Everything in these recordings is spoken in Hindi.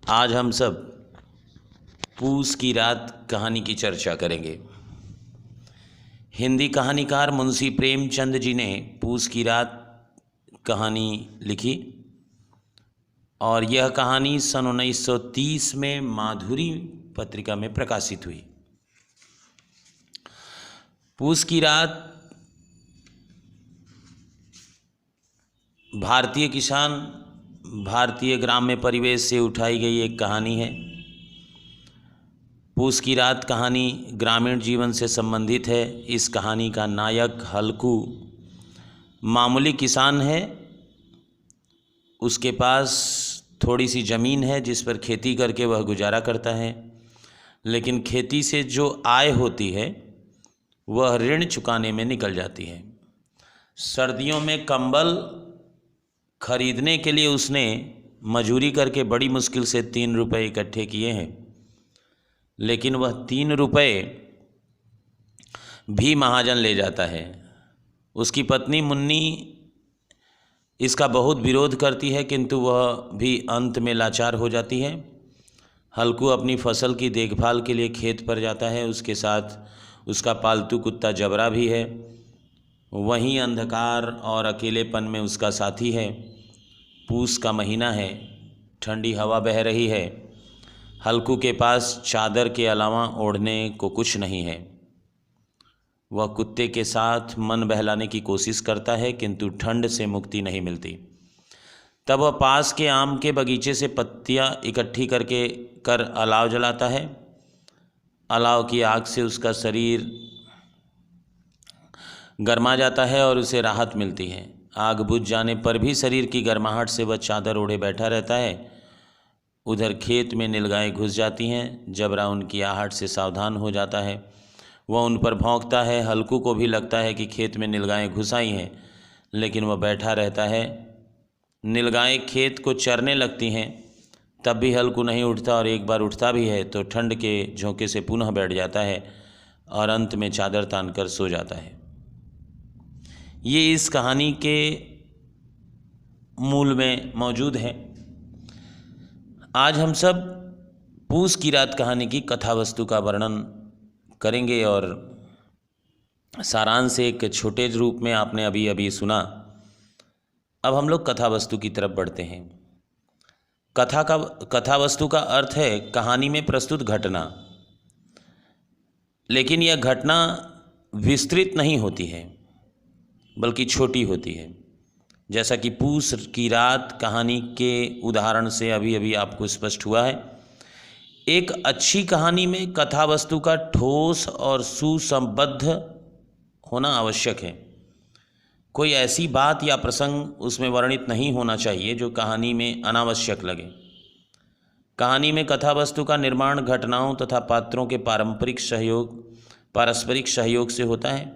आज हम सब पूस की रात कहानी की चर्चा करेंगे। हिंदी कहानीकार मुंशी प्रेमचंद जी ने पूस की रात कहानी लिखी और यह कहानी सन 1930 में माधुरी पत्रिका में प्रकाशित हुई। पूस की रात भारतीय किसान, भारतीय ग्राम्य परिवेश से उठाई गई एक कहानी है। पूस की रात कहानी ग्रामीण जीवन से संबंधित है। इस कहानी का नायक हल्कू मामूली किसान है। उसके पास थोड़ी सी ज़मीन है जिस पर खेती करके वह गुजारा करता है, लेकिन खेती से जो आय होती है वह ऋण चुकाने में निकल जाती है। सर्दियों में कंबल खरीदने के लिए उसने मजूरी करके बड़ी मुश्किल से 3 रुपये इकट्ठे किए हैं, लेकिन वह 3 रुपये भी महाजन ले जाता है। उसकी पत्नी मुन्नी इसका बहुत विरोध करती है, किंतु वह भी अंत में लाचार हो जाती है। हल्कू अपनी फसल की देखभाल के लिए खेत पर जाता है। उसके साथ उसका पालतू कुत्ता जबरा भी है। वहीं अंधकार और अकेलेपन में उसका साथी है। पूस का महीना है, ठंडी हवा बह रही है। हल्कू के पास चादर के अलावा ओढ़ने को कुछ नहीं है। वह कुत्ते के साथ मन बहलाने की कोशिश करता है, किंतु ठंड से मुक्ति नहीं मिलती। तब वह पास के आम के बगीचे से पत्तियां इकट्ठी कर अलाव जलाता है। अलाव की आग से उसका शरीर गर्मा जाता है और उसे राहत मिलती है। आग बुझ जाने पर भी शरीर की गर्माहट से वह चादर ओढ़े बैठा रहता है। उधर खेत में नीलगायें घुस जाती हैं। जबरा उनकी आहट से सावधान हो जाता है। वह उन पर भौंकता है। हल्कू को भी लगता है कि खेत में नीलगायें घुस आई हैं, लेकिन वह बैठा रहता है। नीलगायें खेत को चरने लगती हैं, तब भी हल्कू नहीं उठता, और एक बार उठता भी है तो ठंड के झोंके से पुनः बैठ जाता है और अंत में चादर तान कर सो जाता है। ये इस कहानी के मूल में मौजूद है। आज हम सब पूस की रात कहानी की कथा वस्तु का वर्णन करेंगे और सारांश एक छोटे रूप में आपने अभी अभी सुना। अब हम लोग कथा वस्तु की तरफ बढ़ते हैं। कथा वस्तु का अर्थ है कहानी में प्रस्तुत घटना, लेकिन यह घटना विस्तृत नहीं होती है बल्कि छोटी होती है। जैसा कि पूस की रात कहानी के उदाहरण से अभी अभी आपको स्पष्ट हुआ है। एक अच्छी कहानी में कथा वस्तु का ठोस और सुसंबद्ध होना आवश्यक है। कोई ऐसी बात या प्रसंग उसमें वर्णित नहीं होना चाहिए जो कहानी में अनावश्यक लगे। कहानी में कथा वस्तु का निर्माण घटनाओं तथा पात्रों के पारस्परिक सहयोग से होता है।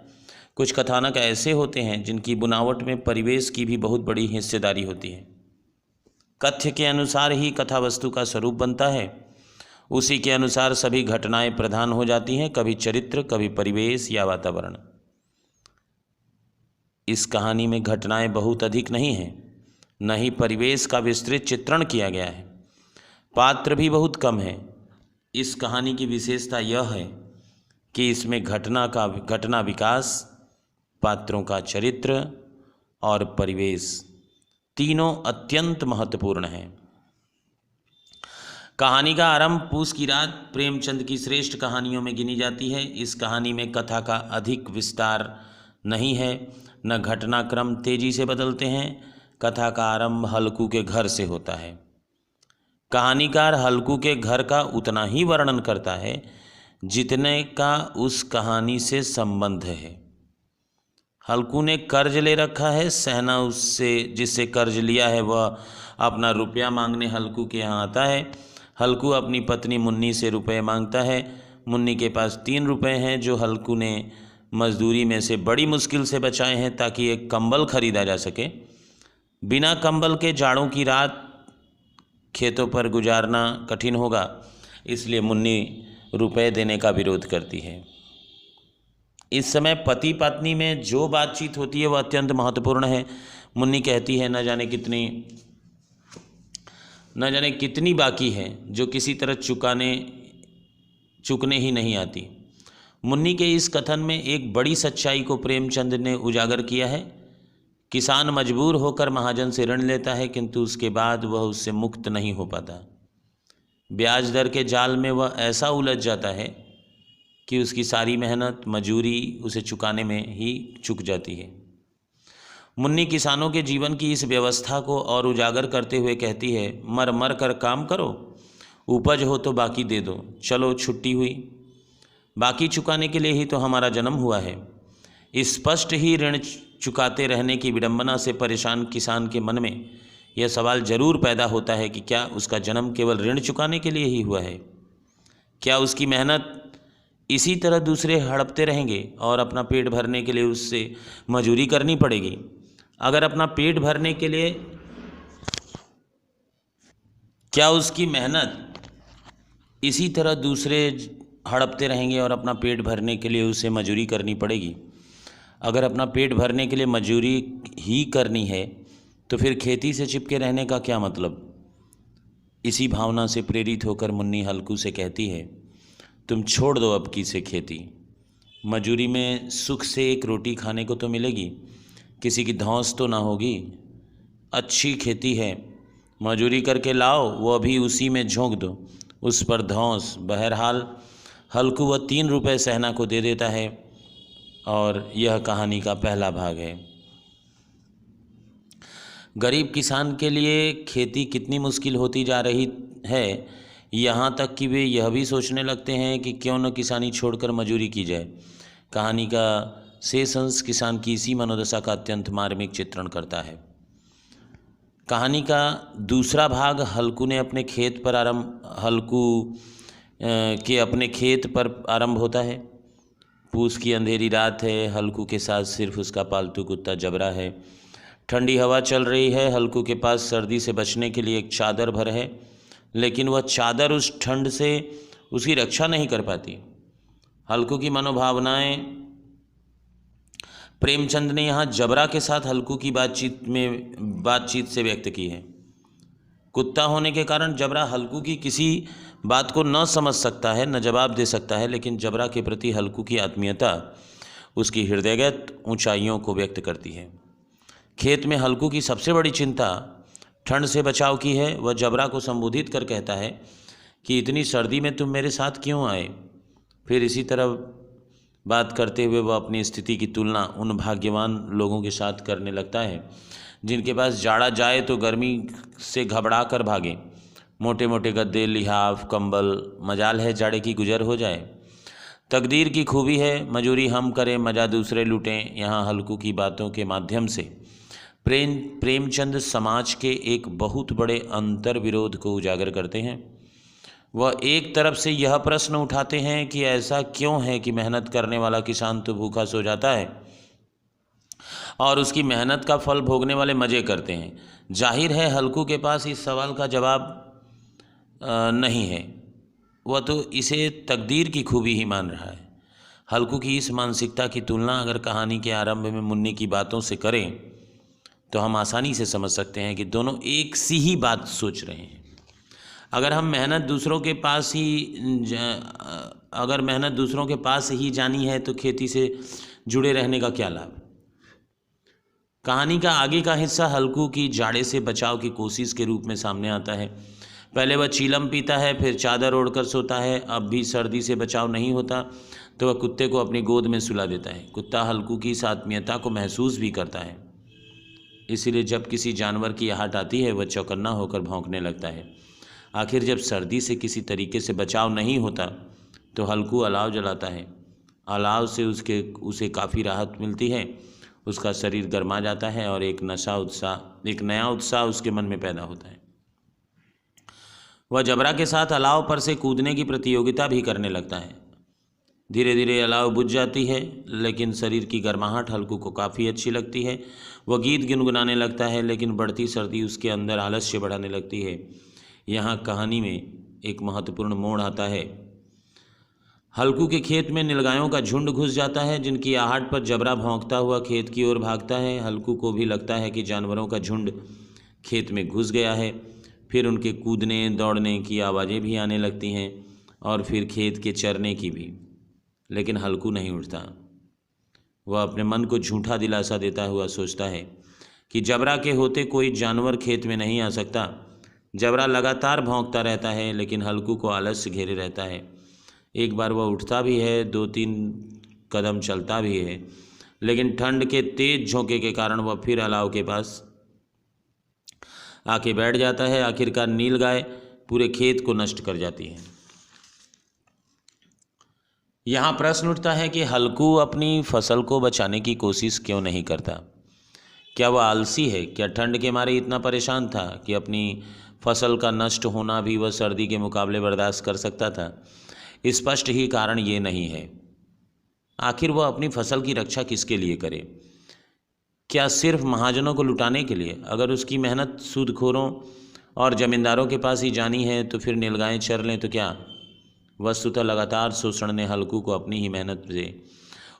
कुछ कथानक ऐसे होते हैं जिनकी बुनावट में परिवेश की भी बहुत बड़ी हिस्सेदारी होती है। कथ्य के अनुसार ही कथा वस्तु का स्वरूप बनता है। उसी के अनुसार सभी घटनाएं प्रधान हो जाती हैं, कभी चरित्र, कभी परिवेश या वातावरण। इस कहानी में घटनाएं बहुत अधिक नहीं हैं, न ही परिवेश का विस्तृत चित्रण किया गया है। पात्र भी बहुत कम है। इस कहानी की विशेषता यह है कि इसमें घटना विकास, पात्रों का चरित्र और परिवेश तीनों अत्यंत महत्वपूर्ण हैं। कहानी का आरंभ पूस की रात प्रेमचंद की श्रेष्ठ कहानियों में गिनी जाती है। इस कहानी में कथा का अधिक विस्तार नहीं है, न घटनाक्रम तेजी से बदलते हैं। कथा का आरंभ हल्कू के घर से होता है। कहानीकार हल्कू के घर का उतना ही वर्णन करता है जितने का उस कहानी से संबंध है। हल्कू ने कर्ज ले रखा है। सहना उससे जिससे कर्ज लिया है वह अपना रुपया मांगने हल्कू के यहाँ आता है। हल्कू अपनी पत्नी मुन्नी से रुपये मांगता है। मुन्नी के पास 3 रुपये हैं जो हल्कू ने मजदूरी में से बड़ी मुश्किल से बचाए हैं ताकि एक कंबल खरीदा जा सके। बिना कंबल के जाड़ों की रात खेतों पर गुजारना कठिन होगा, इसलिए मुन्नी रुपए देने का विरोध करती है। इस समय पति पत्नी में जो बातचीत होती है वह अत्यंत महत्वपूर्ण है। मुन्नी कहती है, न जाने कितनी न जाने कितनी बाकी है जो किसी तरह चुकने ही नहीं आती। मुन्नी के इस कथन में एक बड़ी सच्चाई को प्रेमचंद ने उजागर किया है। किसान मजबूर होकर महाजन से ऋण लेता है, किंतु उसके बाद वह उससे मुक्त नहीं हो पाता। ब्याज दर के जाल में वह ऐसा उलझ जाता है कि उसकी सारी मेहनत मजूरी उसे चुकाने में ही चुक जाती है। मुन्नी किसानों के जीवन की इस व्यवस्था को और उजागर करते हुए कहती है, मर मर कर काम करो, उपज हो तो बाकी दे दो, चलो छुट्टी हुई। बाकी चुकाने के लिए ही तो हमारा जन्म हुआ है। स्पष्ट ही ऋण चुकाते रहने की विडंबना से परेशान किसान के मन में यह सवाल जरूर पैदा होता है कि क्या उसका जन्म केवल ऋण चुकाने के लिए ही हुआ है? क्या उसकी मेहनत इसी तरह दूसरे हड़पते रहेंगे और अपना पेट भरने के लिए उससे मजूरी करनी पड़ेगी? अगर अपना पेट भरने के लिए क्या उसकी मेहनत इसी तरह दूसरे हड़पते रहेंगे और अपना पेट भरने के लिए उसे मजूरी करनी पड़ेगी? अगर अपना पेट भरने के लिए मजूरी ही करनी है तो फिर खेती से चिपके रहने का क्या मतलब? इसी भावना से प्रेरित होकर मुन्नी हल्कू से कहती है, तुम छोड़ दो अब की से खेती। मजूरी में सुख से एक रोटी खाने को तो मिलेगी, किसी की धौंस तो ना होगी। अच्छी खेती है, मजूरी करके लाओ, वो अभी उसी में झोंक दो, उस पर धौंस। बहरहाल हल्कू वह 3 रुपये सहना को दे देता है और यह कहानी का पहला भाग है। गरीब किसान के लिए खेती कितनी मुश्किल होती जा रही है, यहाँ तक कि वे यह भी सोचने लगते हैं कि क्यों न किसानी छोड़कर मजूरी की जाए। कहानी का शेष अंश किसान की इसी मनोदशा का अत्यंत मार्मिक चित्रण करता है। कहानी का दूसरा भाग हल्कू के अपने खेत पर आरंभ होता है। पूस की अंधेरी रात है, हल्कू के साथ सिर्फ उसका पालतू कुत्ता जबरा है। ठंडी हवा चल रही है, हल्कू के पास सर्दी से बचने के लिए एक चादर भर है, लेकिन वह चादर उस ठंड से उसकी रक्षा नहीं कर पाती। हल्कू की मनोभावनाएं प्रेमचंद ने यहाँ जबरा के साथ हल्कू की बातचीत से व्यक्त की है। कुत्ता होने के कारण जबरा हल्कू की किसी बात को न समझ सकता है, न जवाब दे सकता है, लेकिन जबरा के प्रति हल्कू की आत्मीयता उसकी हृदयगत ऊंचाइयों को व्यक्त करती है। खेत में हल्कू की सबसे बड़ी चिंता ठंड से बचाव की है। वह जबरा को संबोधित कर कहता है कि इतनी सर्दी में तुम मेरे साथ क्यों आए? फिर इसी तरह बात करते हुए वह अपनी स्थिति की तुलना उन भाग्यवान लोगों के साथ करने लगता है जिनके पास जाड़ा जाए तो गर्मी से घबरा कर भागे। मोटे मोटे गद्दे, लिहाफ, कंबल, मजाल है जाड़े की गुजर हो जाए। तकदीर की खूबी है, मजूरी हम करें, मजा दूसरे लूटें। यहाँ हल्कू की बातों के माध्यम से प्रेमचंद समाज के एक बहुत बड़े अंतर विरोध को उजागर करते हैं। वह एक तरफ से यह प्रश्न उठाते हैं कि ऐसा क्यों है कि मेहनत करने वाला किसान तो भूखा सो जाता है और उसकी मेहनत का फल भोगने वाले मज़े करते हैं। जाहिर है हल्कू के पास इस सवाल का जवाब नहीं है, वह तो इसे तकदीर की खूबी ही मान रहा है। हल्कू की इस मानसिकता की तुलना अगर कहानी के आरंभ में मुन्नी की बातों से करें तो हम आसानी से समझ सकते हैं कि दोनों एक सी ही बात सोच रहे हैं। अगर मेहनत दूसरों के पास ही जानी है तो खेती से जुड़े रहने का क्या लाभ? कहानी का आगे का हिस्सा हल्कू की जाड़े से बचाव की कोशिश के रूप में सामने आता है। पहले वह चीलम पीता है, फिर चादर ओढ़कर सोता है। अब भी सर्दी से बचाव नहीं होता तो वह कुत्ते को अपनी गोद में सुला देता है। कुत्ता हल्कू की इस आत्मीयता को महसूस भी करता है, इसीलिए जब किसी जानवर की आहट आती है वह चौकन्ना होकर भौंकने लगता है। आखिर जब सर्दी से किसी तरीके से बचाव नहीं होता तो हल्कू अलाव जलाता है। अलाव से उसे काफ़ी राहत मिलती है, उसका शरीर गर्मा जाता है और एक नया उत्साह उसके मन में पैदा होता है। वह जबरा के साथ अलाव पर से कूदने की प्रतियोगिता भी करने लगता है। धीरे धीरे अलाव बुझ जाती है, लेकिन शरीर की गर्माहट हल्कू को काफ़ी अच्छी लगती है। वह गीत गुनगुनाने लगता है, लेकिन बढ़ती सर्दी उसके अंदर आलस्य बढ़ाने लगती है। यहाँ कहानी में एक महत्वपूर्ण मोड़ आता है। हल्कू के खेत में नीलगायों का झुंड घुस जाता है, जिनकी आहट पर जबरा भौंकता हुआ खेत की ओर भागता है। हल्कू को भी लगता है कि जानवरों का झुंड खेत में घुस गया है। फिर उनके कूदने दौड़ने की आवाज़ें भी आने लगती हैं और फिर खेत के चरने की भी। लेकिन हल्कू नहीं उठता। वह अपने मन को झूठा दिलासा देता हुआ सोचता है कि जबरा के होते कोई जानवर खेत में नहीं आ सकता। जबरा लगातार भौंकता रहता है, लेकिन हल्कू को आलस्य घेरे रहता है। एक बार वह उठता भी है, 2-3 कदम चलता भी है, लेकिन ठंड के तेज झोंके के कारण वह फिर अलाव के पास आके बैठ जाता है। आखिरकार नीलगाय पूरे खेत को नष्ट कर जाती है। यहाँ प्रश्न उठता है कि हल्कू अपनी फसल को बचाने की कोशिश क्यों नहीं करता? क्या वह आलसी है? क्या ठंड के मारे इतना परेशान था कि अपनी फसल का नष्ट होना भी वह सर्दी के मुकाबले बर्दाश्त कर सकता था? स्पष्ट ही कारण ये नहीं है। आखिर वह अपनी फसल की रक्षा किसके लिए करे? क्या सिर्फ महाजनों को लुटाने के लिए? अगर उसकी मेहनत सूदखोरों और जमींदारों के पास ही जानी है तो फिर नीलगायें चर लें तो क्या? वस्तुतः लगातार शोषण ने हल्कू को अपनी ही मेहनत से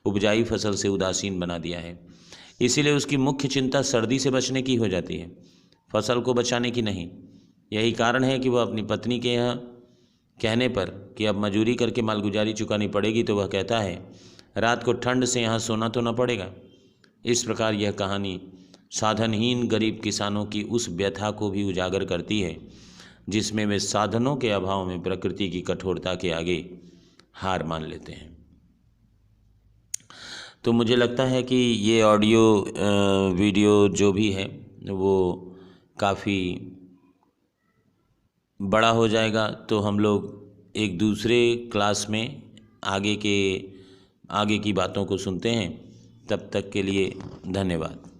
उपजाई फसल से उदासीन बना दिया है। इसीलिए उसकी मुख्य चिंता सर्दी से बचने की हो जाती है, फसल को बचाने की नहीं। यही कारण है कि वह अपनी पत्नी के यहाँ कहने पर कि अब मजूरी करके मालगुजारी चुकानी पड़ेगी तो वह कहता है रात को ठंड से यहाँ सोना तो न पड़ेगा। इस प्रकार यह कहानी साधनहीन गरीब किसानों की उस व्यथा को भी उजागर करती है जिसमें वे साधनों के अभाव में प्रकृति की कठोरता के आगे हार मान लेते हैं। तो मुझे लगता है कि ये ऑडियो वीडियो जो भी है वो काफ़ी बड़ा हो जाएगा, तो हम लोग एक दूसरे क्लास में आगे की बातों को सुनते हैं। तब तक के लिए धन्यवाद।